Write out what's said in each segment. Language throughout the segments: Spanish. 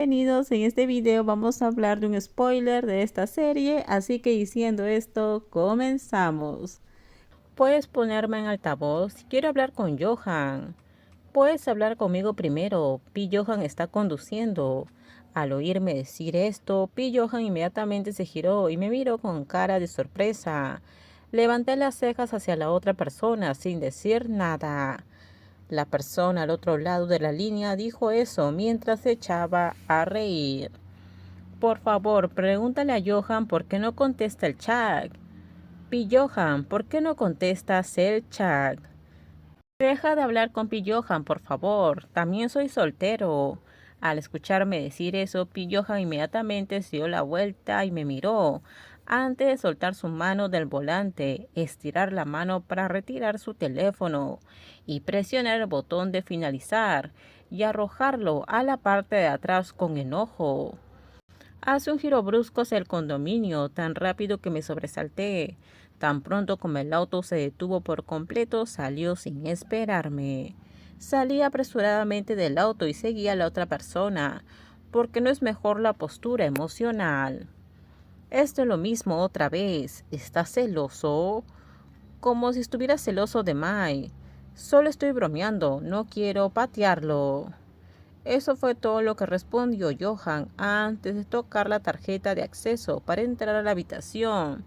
Bienvenidos, en este video vamos a hablar de un spoiler de esta serie, así que diciendo esto, comenzamos. Puedes ponerme en altavoz, quiero hablar con Johan. Puedes hablar conmigo primero, Pi Johan está conduciendo. Al oírme decir esto, Pi Johan inmediatamente se giró y me miró con cara de sorpresa. Levanté las cejas hacia la otra persona sin decir nada. La persona al otro lado de la línea dijo eso mientras se echaba a reír. Por favor, pregúntale a Johan por qué no contesta el chat. Pi Johan, ¿por qué no contestas el chat? Deja de hablar con Pi Johan, por favor. También soy soltero. Al escucharme decir eso, Pi Johan inmediatamente se dio la vuelta y me miró. Antes de soltar su mano del volante, estirar la mano para retirar su teléfono y presionar el botón de finalizar y arrojarlo a la parte de atrás con enojo. Hace un giro brusco hacia el condominio, tan rápido que me sobresalté. Tan pronto como el auto se detuvo por completo, salió sin esperarme. Salí apresuradamente del auto y seguí a la otra persona, porque no es mejor la postura emocional. Esto es lo mismo otra vez. ¿Estás celoso? Como si estuviera celoso de Mai. Solo estoy bromeando, no quiero patearlo. Eso fue todo lo que respondió Johan antes de tocar la tarjeta de acceso para entrar a la habitación.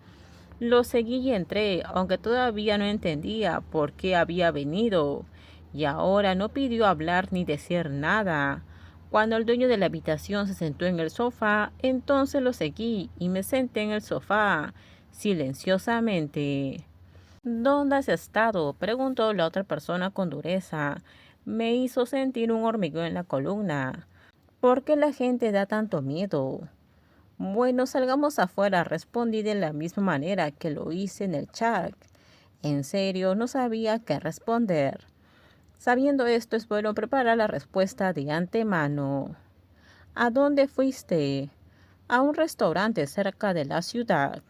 Lo seguí y entré, aunque todavía no entendía por qué había venido. Y ahora no pidió hablar ni decir nada. Cuando el dueño de la habitación se sentó en el sofá, entonces lo seguí y me senté en el sofá, silenciosamente. ¿Dónde has estado?, preguntó la otra persona con dureza. Me hizo sentir un hormigueo en la columna. ¿Por qué la gente da tanto miedo? Bueno, salgamos afuera, respondí de la misma manera que lo hice en el chat. En serio, no sabía qué responder. Sabiendo esto, es bueno preparar la respuesta de antemano. ¿A dónde fuiste? A un restaurante cerca de la ciudad.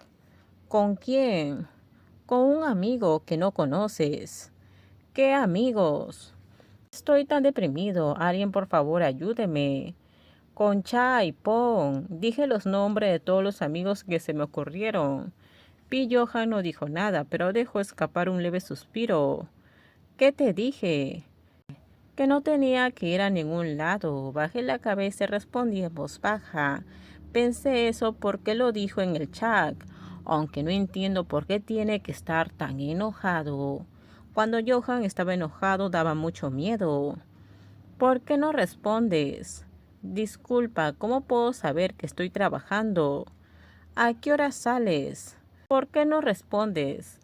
¿Con quién? Con un amigo que no conoces. ¿Qué amigos? Estoy tan deprimido. Alguien, por favor, ayúdeme. Concha y Pon. Dije los nombres de todos los amigos que se me ocurrieron. Pi Johan no dijo nada, pero dejó escapar un leve suspiro. ¿Qué te dije? Que no tenía que ir a ningún lado. Bajé la cabeza y respondí en voz baja. Pensé eso porque lo dijo en el chat, aunque no entiendo por qué tiene que estar tan enojado. Cuando Johan estaba enojado daba mucho miedo. ¿Por qué no respondes? Disculpa, ¿cómo puedo saber que estoy trabajando? ¿A qué hora sales? ¿Por qué no respondes?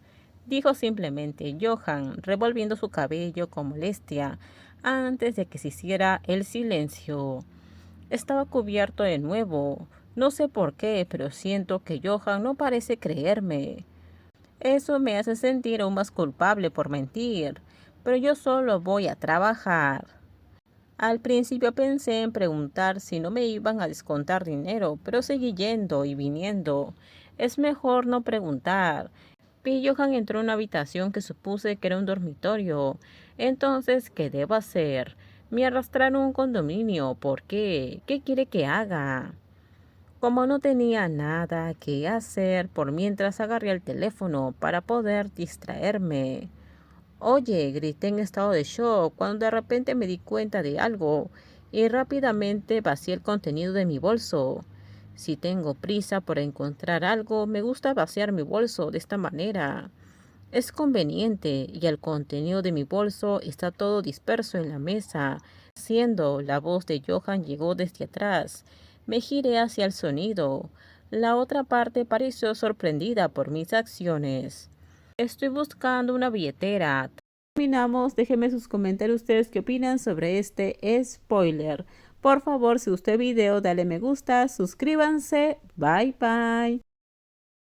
Dijo simplemente Johan, revolviendo su cabello con molestia, antes de que se hiciera el silencio. Estaba cubierto de nuevo. No sé por qué, pero siento que Johan no parece creerme. Eso me hace sentir aún más culpable por mentir, pero yo solo voy a trabajar. Al principio pensé en preguntar si no me iban a descontar dinero, pero seguí yendo y viniendo. Es mejor no preguntar. Pi Johan entró en una habitación que supuse que era un dormitorio. Entonces, ¿qué debo hacer? Me arrastraron a un condominio. ¿Por qué? ¿Qué quiere que haga? Como no tenía nada que hacer, por mientras agarré el teléfono para poder distraerme. Oye, grité en estado de shock cuando de repente me di cuenta de algo y rápidamente vacié el contenido de mi bolso. Si tengo prisa por encontrar algo, me gusta vaciar mi bolso de esta manera. Es conveniente y el contenido de mi bolso está todo disperso en la mesa. Siendo la voz de Johan llegó desde atrás. Me giré hacia el sonido. La otra parte pareció sorprendida por mis acciones. Estoy buscando una billetera. Terminamos, déjenme sus comentarios ustedes qué opinan sobre este spoiler. Por favor, si gustó el video, dale me gusta, suscríbanse. Bye bye.